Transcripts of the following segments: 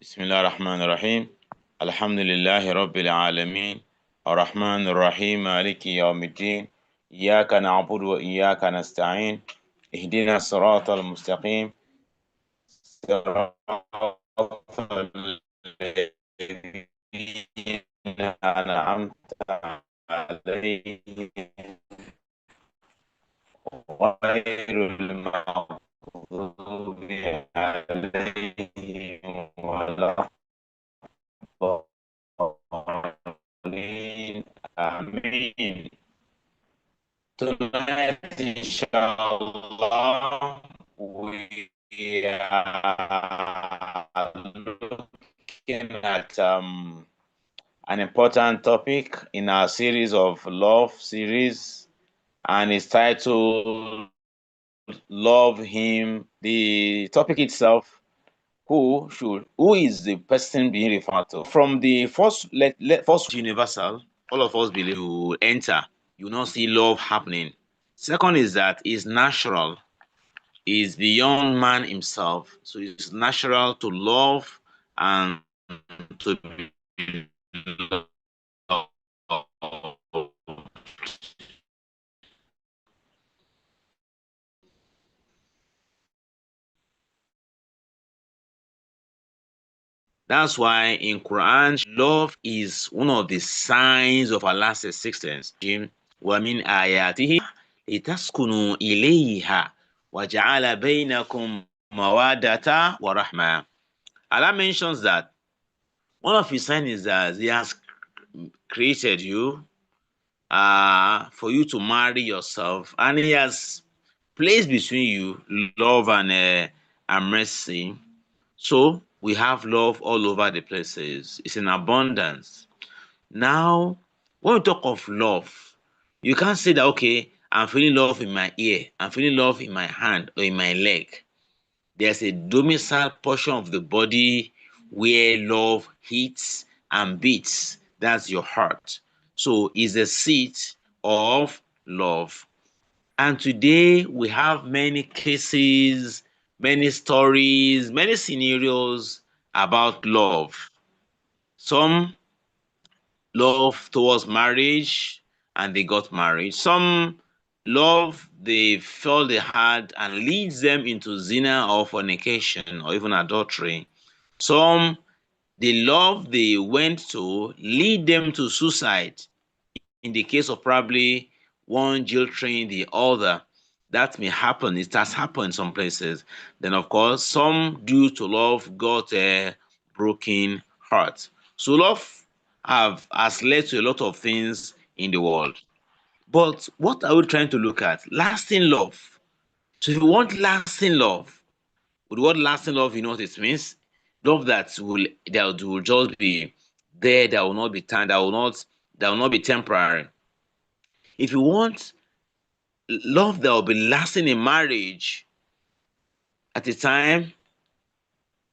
بسم الله الرحمن الرحيم الحمد لله رب العالمين الرحمن الرحيم مالك يوم الدين إياك نعبد وإياك نستعين اهدنا الصراط المستقيم صراط الذين أنعمت عليهم غير المغضوب عليهم ولا الضالين آمين. Tonight, inshallah, we are looking at an important topic in our series of love series, and it's titled Love Him. The topic itself, who is the person being referred to? From the first universal, all of us believe you enter, you will not see love happening. Second is that it's natural, is beyond man himself. So it's natural to love and to be loved. That's why in Quran, love is one of the signs of Allah's existence. وَمِنْ آيَاتِهِ لِتَسْكُنُوا إِلَيْهَا وَجَعَلَ بَيْنَكُمْ مَوَادَّةً وَرَحْمَةً. Allah mentions that one of his signs is that he has created you for you to marry yourself, and he has placed between you love and mercy. So we have love all over the places. It's in abundance. Now, when we talk of love, you can't say that, okay, I'm feeling love in my ear, I'm feeling love in my hand or in my leg. There's a domicile portion of the body where love hits and beats. That's your heart. So it's a seat of love. And today we have many cases, many stories, many scenarios about love. Some love towards marriage and they got married. Some love they felt they had and leads them into zina or fornication or even adultery. Some the love they went to lead them to suicide. In the case of probably one jilting the other, that may happen. It has happened in some places. Then, of course, some due to love got a broken heart. So love has led to a lot of things in the world. But what are we trying to look at? Lasting love. So if you want lasting love, with what lasting love, you know what it means? Love that will just be there, that will not be time, that will not be temporary. If you want love that will be lasting in marriage, at the time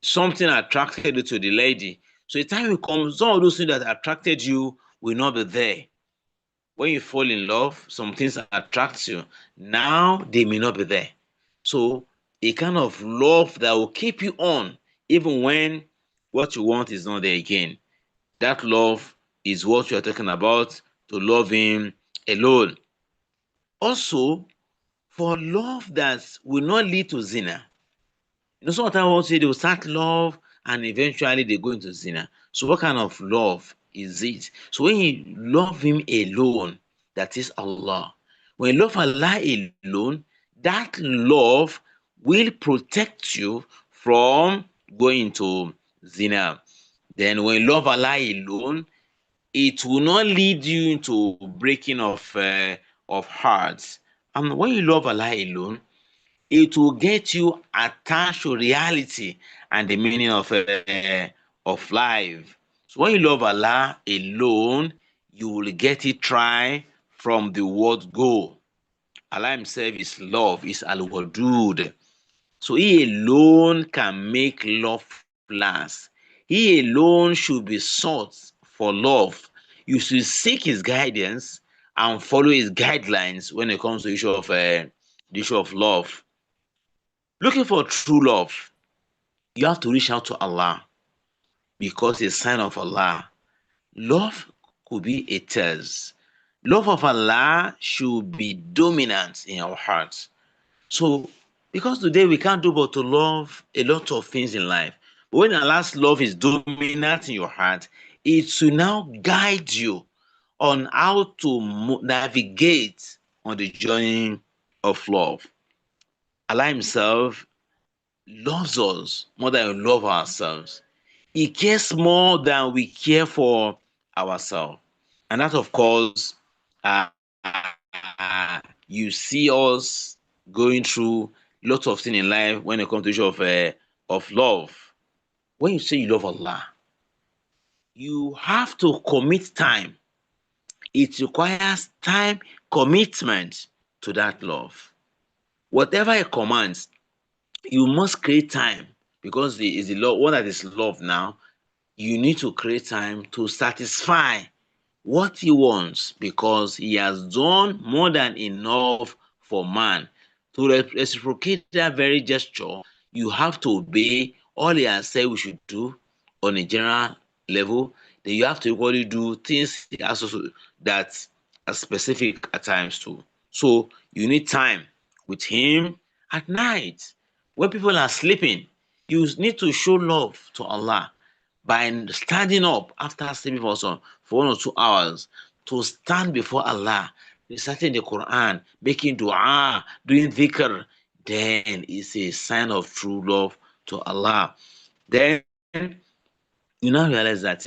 something attracted you to the lady. So the time will come, some of those things that attracted you will not be there. When you fall in love, some things attract you. Now they may not be there. So a kind of love that will keep you on, even when what you want is not there again. That love is what you are talking about, to love him alone. Also, for love that will not lead to zina. Sometimes people say they will start love and eventually they go into zina. So what kind of love is it? So when you love him alone, that is Allah. When you love Allah alone, that love will protect you from going to zina. Then when you love Allah alone, it will not lead you into breaking of hearts. And when you love Allah alone, it will get you attached to reality and the meaning of life. So when you love Allah alone, you will get it right from the word go. Allah himself is love, is al-wadud. So he alone can make love last. He alone should be sought for love. You should seek his guidance and follow his guidelines when it comes to the issue of love. Looking for true love, you have to reach out to Allah. because it's a sign of Allah. Love could be a thirst. Love of Allah should be dominant in our hearts. So, because today we can't do but to love a lot of things in life. But when Allah's love is dominant in your heart, it will now guide you on how to navigate on the journey of love. Allah Himself loves us more than we love ourselves. He cares more than we care for ourselves. And that, of course, you see us going through lots of things in life when it comes to issue of love. When you say you love Allah, you have to commit time. It requires time commitment to that love. Whatever it commands, you must create time because is the love one that is love now. You need to create time to satisfy what he wants because he has done more than enough for man. To reciprocate that very gesture, you have to obey all he has said we should do on a general level. Then you have to equally do things also that are specific at times too. So you need time with him at night when people are sleeping. You need to show love to Allah by standing up after sleeping for 1 or 2 hours to stand before Allah, reciting the Quran, making dua, doing dhikr, then it's a sign of true love to Allah. Then you now realize that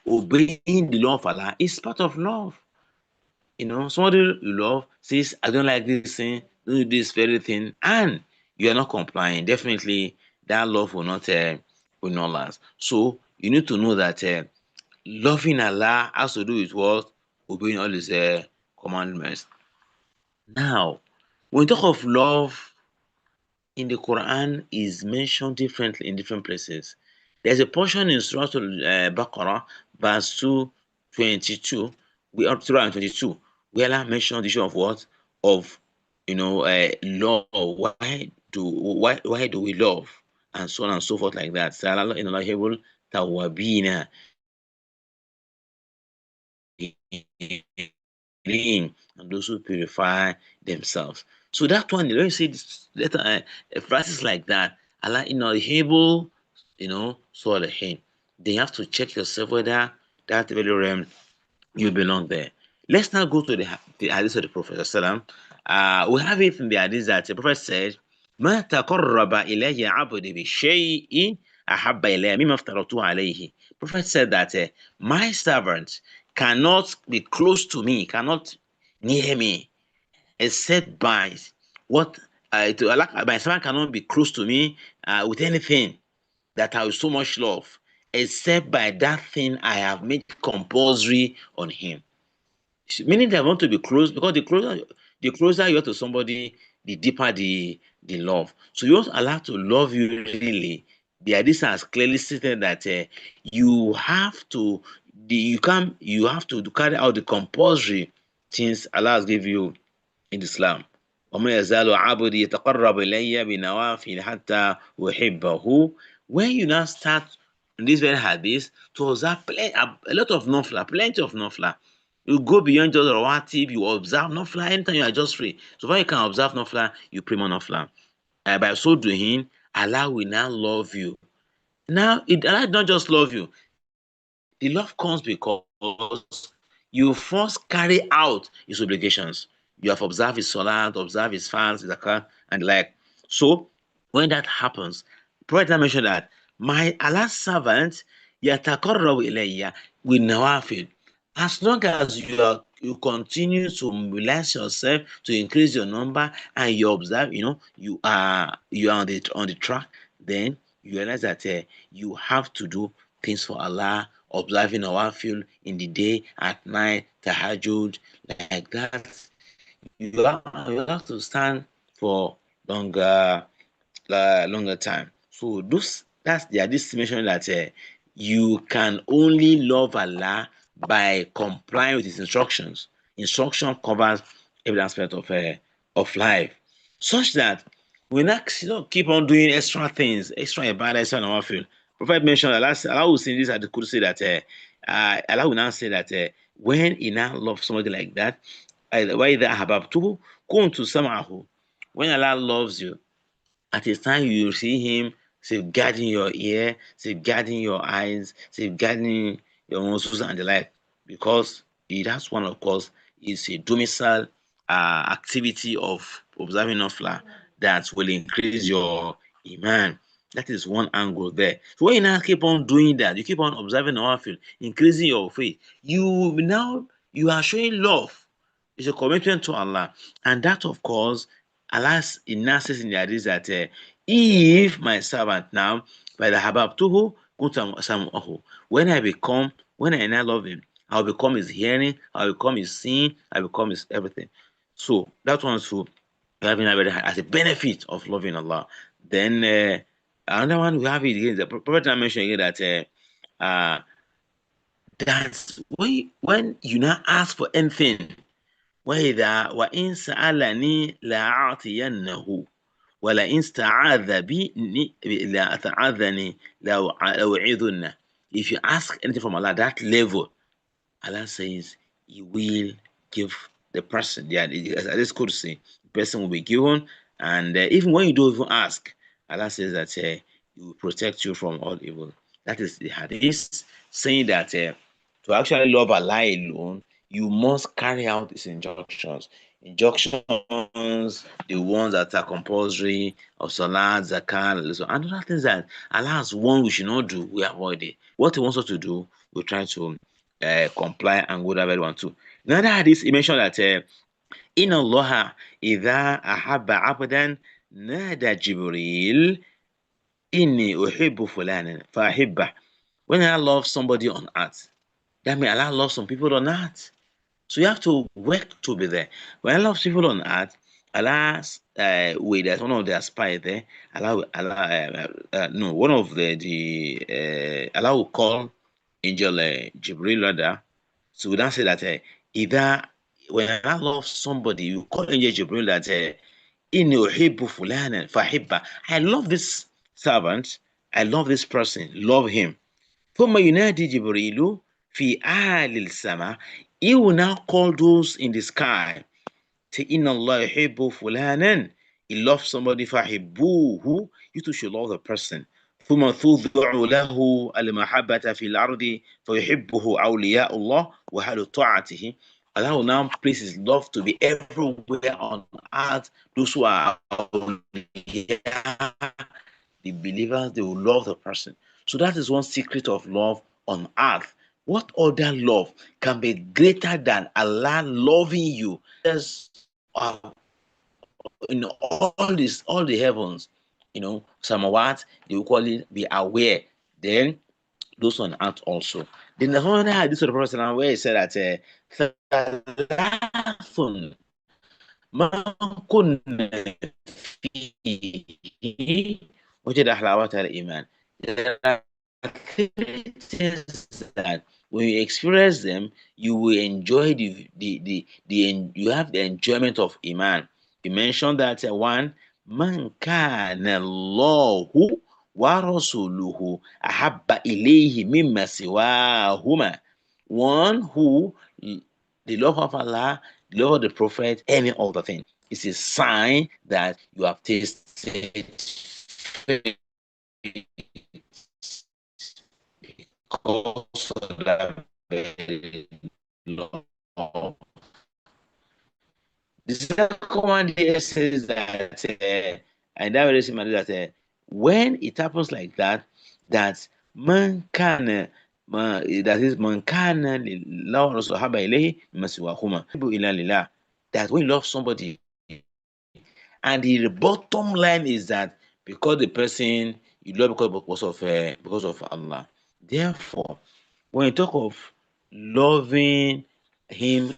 obeying the law of Allah is part of love. Somebody you love says, I don't like this thing, don't do this very thing, and you are not complying. Definitely, that love will not last. So you need to know that loving Allah has to do with what? Obeying all His commandments. Now, when we talk of love in the Quran, is mentioned differently in different places. There's a portion in Surah Al-Baqarah, verse 222, we are 222, where Allah mentioned the issue of what? Of love. Why do we love? And so on and so forth like that. So Allah in Allah tawabina and those who purify themselves. So that one, when you see this letter, phrases like that, Allah inaudible, him. Then you have to check yourself whether that very realm you belong there. Let's now go to the hadith of the Prophet sallam. We have it in the hadith that the Prophet said, "ما تقرب إلي عبدي بشيء أحب إلي مما افترضته عليه." Prophet said that my servant cannot be close to me, cannot near me, except by what my servant cannot be close to me with anything that I will so much love, except by that thing I have made compulsory on him. Meaning they want to be close because the closer you are to somebody, the deeper the love. So you want Allah to love you really. The hadith has clearly stated that you have to you have to carry out the compulsory things Allah has given you in Islam. وَمَا يَزَالُ عَبْدِي يَتَقَرَّبُ إِلَيَّ بِنَوَافِلِ حَتَّى أُحِبَّهُ. When you now start in this very hadith to observe a lot of nafla, plenty of nafla, you go beyond just rawatib, you observe nafla anytime you are just free. So far you can observe nafla, you pray more nafla. By so doing, Allah will now love you. Now, Allah not just love you. The love comes because you first carry out His obligations. You have observed His salat, observed His fast, His zakat, and the like. So, when that happens, Prophet mentioned that my Allah's servant yatakarrabu ilayya with nawafil. As long as you continue to mobilize yourself to increase your number and you observe, you are on the track, then you realize that you have to do things for Allah, observing nawafil in the day, at night, tahajjud, like that. You have to stand for longer time. So that's the hadith mention that you can only love Allah by complying with His instructions. Instruction covers every aspect of life, such that we not keep on doing extra things, extra ibadah, extra nawafil. Prophet mentioned Allah will say this at the could say that Allah will now say that when he now loves somebody like that, وَإِذَا أَحْبَبْتُهُ كُنْتُ سَمْعَهُ. When Allah loves you, at a time you see him safeguarding your ear, safeguarding your eyes, safeguarding your muscles and the like, because that's one, of course, is a domicile activity of observing Nafla that will increase your iman. That is one angle there. So when you now keep on doing that, you keep on observing Nawafil, increasing your faith, you are showing love. It's a commitment to Allah. And that, of course, Allah says in the hadith that if my servant now, by the hababtuhu kuntam sam'ahu, when I now love him, I'll become his hearing, I'll become his seeing, I'll become his everything. So that one too, having as a benefit of loving Allah. Then another one we have it again. The Prophet mentioned again that when you now ask for anything, وإن سألني لأعطينه ولئن استعاذ بي لأتعاذني لأوعظنه. If you ask anything from Allah, that level, Allah says He will give the person. Yeah, this could say the person will be given, and even when you don't even ask, Allah says that He will protect you from all evil. That is the hadith saying that to actually love Allah alone, you must carry out His injunctions. Injunctions, the ones that are compulsory of salat, zakat, so and other things that Allah has warned we should not do, we avoid it. What He wants us to do, we try to comply and go that very one too. Another hadith, he mentioned that Inna Allah idha ahabba abdan nada Jibril inni uhibbu fulanan fahibba. When Allah loves somebody on earth, that means Allah loves some people on earth. So you have to work to be there. When Allah loves people on earth, Allah's way, there's one of their spies there. No, one of Allah will call angel Jibril rather. So we don't say that either when Allah loves somebody, you call angel Jibril that inni uhibbu fulanan fahibba. I love this servant. I love this person. Love him. ثم ينادي جبريل في أعلى السماء. He will now call those in the sky. إن الله يحب فلانا. He loves somebody فحبوه. You too should love the person. ثم توضع له المحبة في الأرض فيحبه أولياء الله وأهل طاعته. Allah will now place His love to be everywhere on earth. Those who are the believers, they will love the person. So that is one secret of love on earth. What other love can be greater than Allah loving you? There's in all the heavens, samawat, they will call it be aware. Then those on earth also. Then there's another hadith of the Prophet where he said that ثلاث ما كنا فيه وجد حلاوة الإيمان. There are things that when you experience them, you will enjoy you have the enjoyment of Iman. You mentioned that one, man kana Allahu wa rasuluhu ahabba ilayhi mimma siwahuma. One who the love of Allah, the love of the Prophet, any other thing. It's a sign that you have tasted faith because of that very love. The second one there says that, and that very similar that when it happens like that, that man can that is man kana lillah wa sahaba ilayhi masiwahuma ila lillah, that when you love somebody and the bottom line is that because the person you love because of Allah. Therefore, when you talk of loving him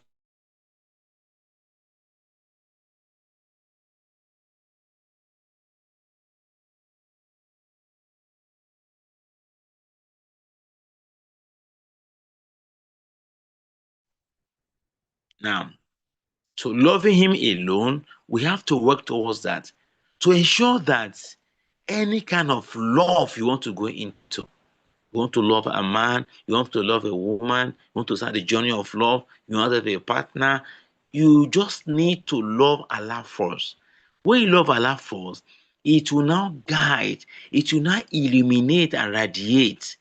now, loving him alone, we have to work towards that to ensure that any kind of love you want to go into. You want to love a man, you want to love a woman, you want to start the journey of love, you want to have a partner. You just need to love Allah first. When you love Allah first, it will now guide, it will now illuminate and radiate.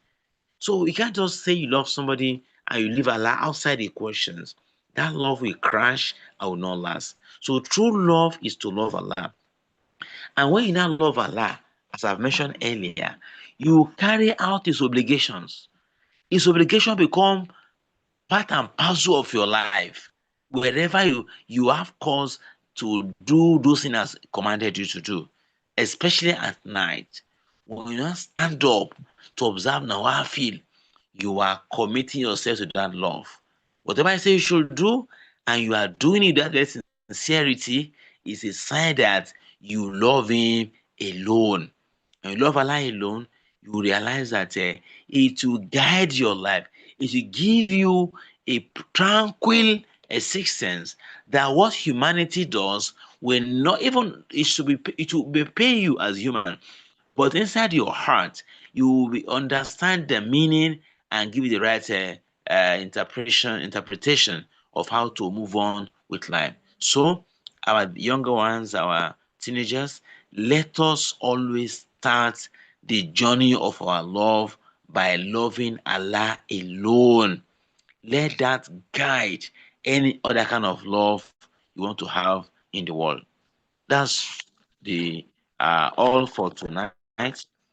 So you can't just say you love somebody and you leave Allah outside the questions. That love will crash and will not last. So true love is to love Allah. And when you now love Allah, as I've mentioned earlier, you carry out his obligations. His obligation become part and parcel of your life. Wherever you have cause to do those things as commanded you to do, especially at night. When you now stand up to observe Nawafil, you are committing yourself to that love. Whatever I say you should do, and you are doing it with that sincerity, is a sign that you love Him alone. And you love Allah alone, you realize that it will guide your life. It will give you a tranquil existence that what humanity does will not even it will be pay you as human, but inside your heart, you will understand the meaning and give it the right interpretation of how to move on with life. So, our younger ones, our teenagers, let us always start the journey of our love by loving Allah alone. Let that guide any other kind of love you want to have in the world. That's the all for tonight,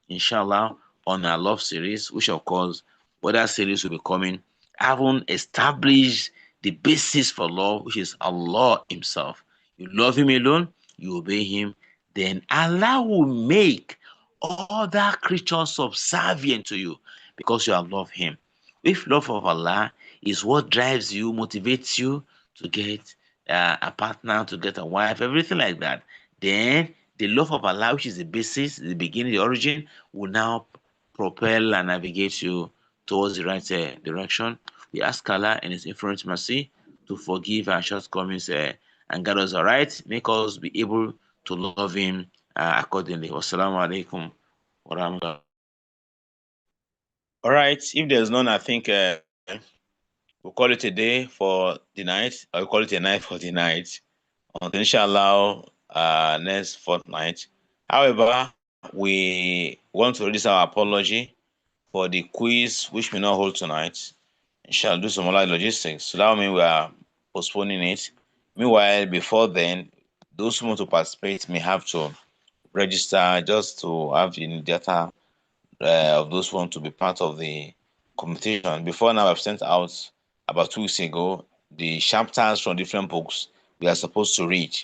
inshallah, on our love series, which of course, other series will be coming, having established the basis for love, which is Allah Himself. You love Him alone, you obey Him, then Allah will make other creatures subservient to you because you have loved Him. If love of Allah is what drives you, motivates you to get a partner, to get a wife, everything like that, then the love of Allah, which is the basis, the beginning, the origin, will now propel and navigate you towards the right direction. We ask Allah in His infinite mercy to forgive our shortcomings and guide us aright, make us be able to love Him accordingly. Wassalamu alaikum wa rahmatullah. All right, if there's none, I think we'll call it a day for the night, or we'll call it a night for the night. Until inshallah, next fortnight. However, we want to release our apology for the quiz which we not hold tonight. Inshallah, do some online logistics. So that means we are postponing it. Meanwhile, before then, those who want to participate may have to register just to have the data of those who want to be part of the competition. Before now, I've sent out about 2 weeks ago the chapters from different books we are supposed to read.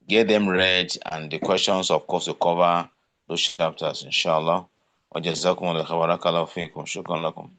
Get them read, and the questions, of course, to cover those chapters, inshallah. وجزاكم الله خيرا. بارك الله فيكم. شكرا لكم.